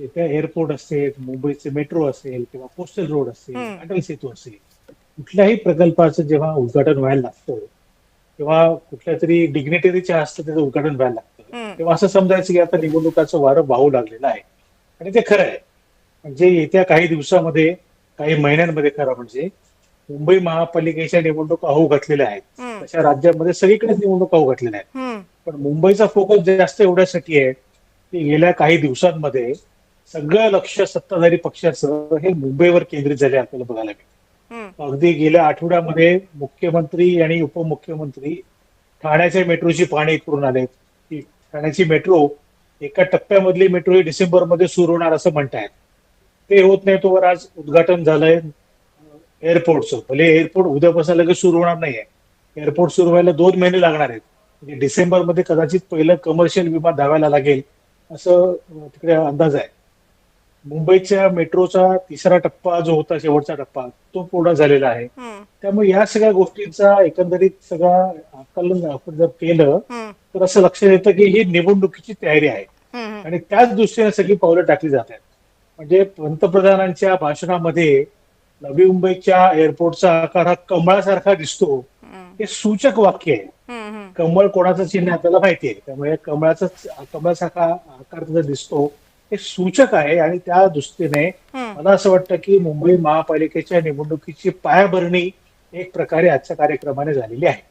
जे त्या एअरपोर्ट असेल, मुंबईचे मेट्रो असेल किंवा कोस्टल रोड असेल, हम्म. अटल सेतू असेल, कुठल्याही प्रकल्पाचं जेव्हा उद्घाटन व्हायला लागतं तेव्हा कुठल्या तरी डिग्नेटरीच्या हस्ते त्याचं उद्घाटन व्हायला लागतं, हम्म. तेव्हा असं समजायचं की आता निवडणुकाचं वारं वाहू लागलेलं आहे. आणि ते खरं आहे. म्हणजे येत्या काही दिवसामध्ये, काही महिन्यांमध्ये खरं म्हणजे मुंबई महापालिकेच्या निवडणुका होऊ घातलेल्या आहेत. हम्म. तशा राज्यामध्ये सगळीकडेच निवडणुका होऊ घातलेल्या आहेत. हम्म. पण मुंबईचा फोकस जास्त एवढ्यासाठी आहे की गेल्या काही दिवसांमध्ये सगळं लक्ष सत्ताधारी पक्षाचं हे मुंबईवर केंद्रित झाले आपल्याला बघायला मिळतं. हम्म. अगदी गेल्या आठवड्यामध्ये मुख्यमंत्री आणि उपमुख्यमंत्री ठाण्याच्या मेट्रोची पाहणी करून आलेत की ठाण्याची मेट्रो एका टप्प्यामधली मेट्रो ही डिसेंबरमध्ये सुरू होणार असं म्हणतायत. ते होत नाही तोवर आज उद्घाटन झालंय एअरपोर्टचं. भले एअरपोर्ट उद्यापासून लगेच सुरू होणार नाहीये. एअरपोर्ट सुरू व्हायला 2 महिने लागणार आहेत. म्हणजे डिसेंबरमध्ये कदाचित पहिलं कमर्शियल विमान धावायला लागेल असं तिकडे अंदाज आहे. मुंबईच्या मेट्रोचा तिसरा टप्पा जो होता, शेवटचा टप्पा, तो पूर्ण झालेला आहे. हम्म. त्यामुळे या सगळ्या गोष्टींचा एकंदरीत सगळा आकलन आपण जर केलं हम्म. तर असं लक्षात येतं की ही निवडणुकीची तयारी आहे हम्म. आणि त्याच दृष्टीने सगळी पावलं टाकली जात आहेत. म्हणजे पंतप्रधानांच्या भाषणामध्ये नवी मुंबईच्या एअरपोर्टचा आकार हा कमळासारखा दिसतो, हम्म. हे सूचक वाक्य आहे. हम्म. कमळ कोणाचं चिन्ह आहे आपल्याला माहिती आहे, त्यामुळे कमळासारखा आकार जो दिसतो हे सूचक आहे. आणि त्या दृष्टीने हम्म. मला असं वाटतं की मुंबई महापालिकेच्या निवडणुकीची पायाभरणी एक प्रकारे आजच्या कार्यक्रमाने झालेली आहे.